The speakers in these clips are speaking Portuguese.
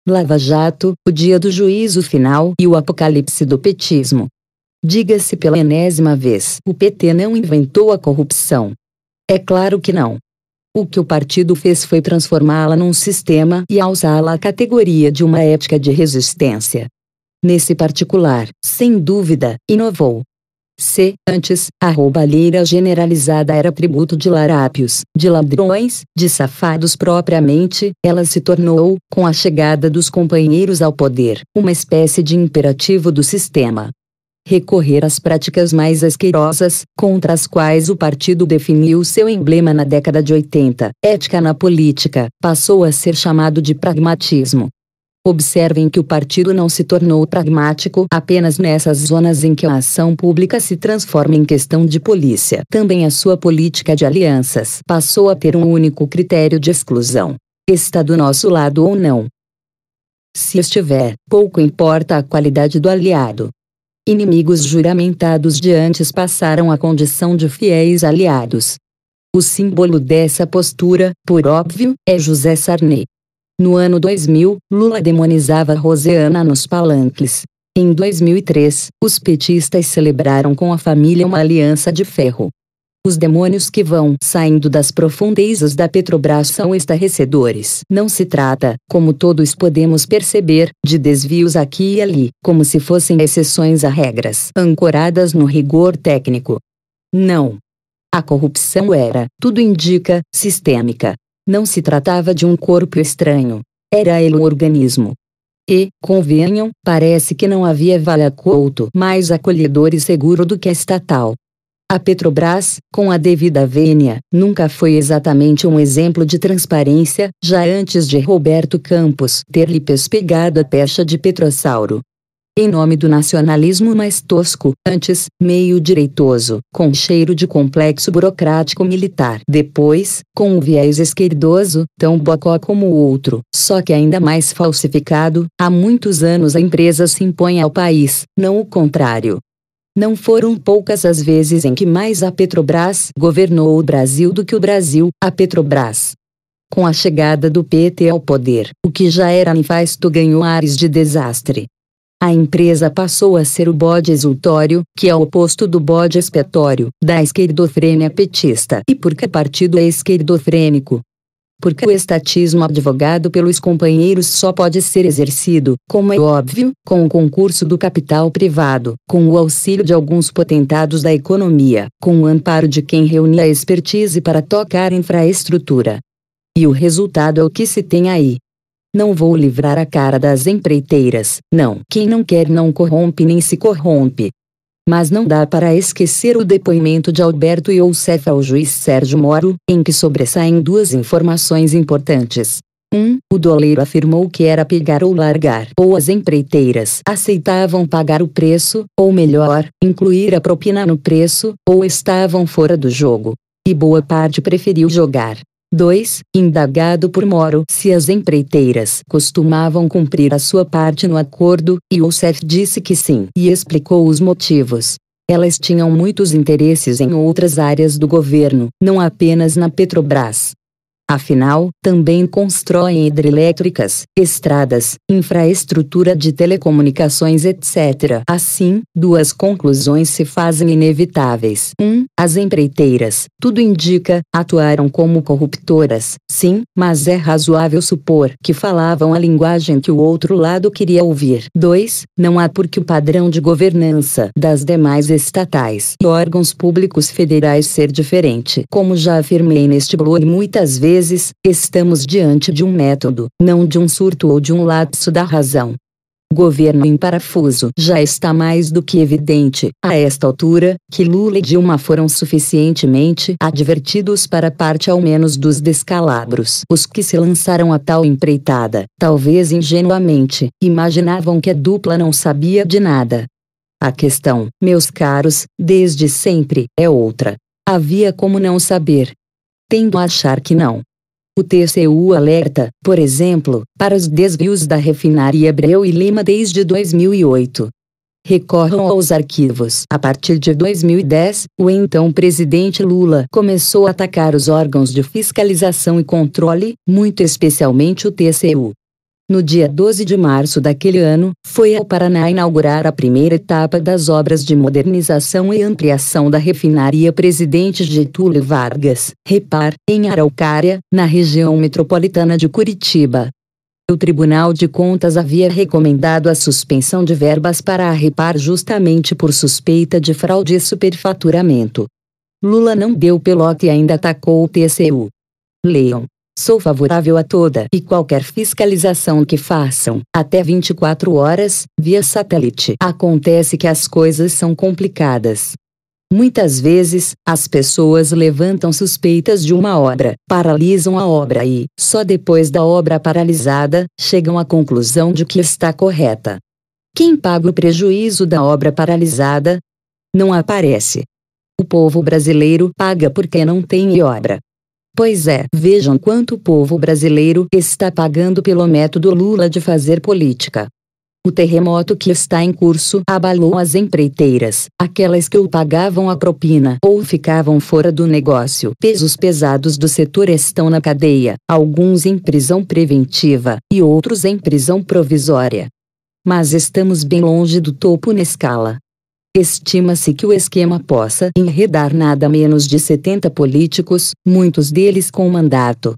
Lava Jato, o dia do juízo final e o apocalipse do petismo. Diga-se pela enésima vez, o PT não inventou a corrupção. É claro que não. O que o partido fez foi transformá-la num sistema e alçá-la à categoria de uma ética de resistência. Nesse particular, sem dúvida, inovou. Se, antes, a roubalheira generalizada era tributo de larápios, de ladrões, de safados propriamente, ela se tornou, com a chegada dos companheiros ao poder, uma espécie de imperativo do sistema. Recorrer às práticas mais asquerosas, contra as quais o partido definiu seu emblema na década de 80, ética na política, passou a ser chamado de pragmatismo. Observem que o partido não se tornou pragmático apenas nessas zonas em que a ação pública se transforma em questão de polícia. Também a sua política de alianças passou a ter um único critério de exclusão: está do nosso lado ou não. Se estiver, pouco importa a qualidade do aliado. Inimigos juramentados de antes passaram à condição de fiéis aliados. O símbolo dessa postura, por óbvio, é José Sarney. No ano 2000, Lula demonizava Rosiana nos palanques. Em 2003, os petistas celebraram com a família uma aliança de ferro. Os demônios que vão saindo das profundezas da Petrobras são estarrecedores. Não se trata, como todos podemos perceber, de desvios aqui e ali, como se fossem exceções a regras ancoradas no rigor técnico. Não. A corrupção era, tudo indica, sistêmica. Não se tratava de um corpo estranho. Era ele um organismo. E, convenham, parece que não havia Valha-Couto mais acolhedor e seguro do que a estatal. A Petrobras, com a devida vênia, nunca foi exatamente um exemplo de transparência, já antes de Roberto Campos ter-lhe pespegado a pecha de Petrossauro. Em nome do nacionalismo mais tosco, antes, meio direitoso, com cheiro de complexo burocrático militar. Depois, com o viés esquerdoso, tão bocó como o outro, só que ainda mais falsificado, há muitos anos a empresa se impõe ao país, não o contrário. Não foram poucas as vezes em que mais a Petrobras governou o Brasil do que o Brasil, a Petrobras. Com a chegada do PT ao poder, o que já era nefasto ganhou ares de desastre. A empresa passou a ser o bode exultório, que é o oposto do bode expiatório, da esquerdofrênia petista. E por que o partido é esquerdofrênico? Porque o estatismo advogado pelos companheiros só pode ser exercido, como é óbvio, com o concurso do capital privado, com o auxílio de alguns potentados da economia, com o amparo de quem reúne a expertise para tocar infraestrutura. E o resultado é o que se tem aí. Não vou livrar a cara das empreiteiras, não. Quem não quer não corrompe nem se corrompe. Mas não dá para esquecer o depoimento de Alberto Youssef ao juiz Sérgio Moro, em que sobressaem duas informações importantes. O doleiro afirmou que era pegar ou largar, ou as empreiteiras aceitavam pagar o preço, ou melhor, incluir a propina no preço, ou estavam fora do jogo. E boa parte preferiu jogar. 2. Indagado por Moro se as empreiteiras costumavam cumprir a sua parte no acordo, Youssef disse que sim e explicou os motivos. Elas tinham muitos interesses em outras áreas do governo, não apenas na Petrobras. Afinal, também constroem hidrelétricas, estradas, infraestrutura de telecomunicações etc. Assim, duas conclusões se fazem inevitáveis. As empreiteiras, tudo indica, atuaram como corruptoras, sim, mas é razoável supor que falavam a linguagem que o outro lado queria ouvir. 2. Não há por que o padrão de governança das demais estatais e órgãos públicos federais ser diferente. Como já afirmei neste blog muitas vezes, estamos diante de um método, não de um surto ou de um lapso da razão. Governo em parafuso. Já está mais do que evidente, a esta altura, que Lula e Dilma foram suficientemente advertidos para parte ao menos dos descalabros. Os que se lançaram a tal empreitada, talvez ingenuamente, imaginavam que a dupla não sabia de nada. A questão, meus caros, desde sempre, é outra. Havia como não saber. Tendo a achar que não. O TCU alerta, por exemplo, para os desvios da refinaria Abreu e Lima desde 2008. Recorram aos arquivos. A partir de 2010, o então presidente Lula começou a atacar os órgãos de fiscalização e controle, muito especialmente o TCU. No dia 12 de março daquele ano, foi ao Paraná inaugurar a primeira etapa das obras de modernização e ampliação da refinaria Presidente Getúlio Vargas, Repar, em Araucária, na região metropolitana de Curitiba. O Tribunal de Contas havia recomendado a suspensão de verbas para a Repar justamente por suspeita de fraude e superfaturamento. Lula não deu pelota e ainda atacou o TCU. Leiam. Sou favorável a toda e qualquer fiscalização que façam, até 24 horas, via satélite. Acontece que as coisas são complicadas. Muitas vezes, as pessoas levantam suspeitas de uma obra, paralisam a obra e, só depois da obra paralisada, chegam à conclusão de que está correta. Quem paga o prejuízo da obra paralisada? Não aparece. O povo brasileiro paga porque não tem obra. Pois é, vejam quanto o povo brasileiro está pagando pelo método Lula de fazer política. O terremoto que está em curso abalou as empreiteiras, aquelas que o pagavam a propina ou ficavam fora do negócio. Pesos pesados do setor estão na cadeia, alguns em prisão preventiva e outros em prisão provisória. Mas estamos bem longe do topo na escala. Estima-se que o esquema possa enredar nada menos de 70 políticos, muitos deles com mandato.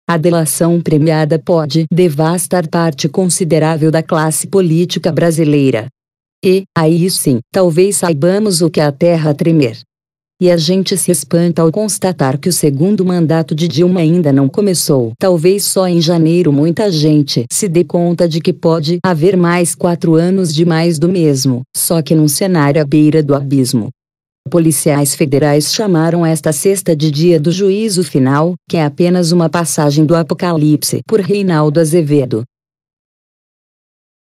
A delação premiada pode devastar parte considerável da classe política brasileira. E, aí sim, talvez saibamos o que é a terra tremer. E a gente se espanta ao constatar que o segundo mandato de Dilma ainda não começou. Talvez só em janeiro muita gente se dê conta de que pode haver mais 4 anos de mais do mesmo, só que num cenário à beira do abismo. Policiais federais chamaram esta sexta de dia do juízo final, que é apenas uma passagem do apocalipse, por Reinaldo Azevedo.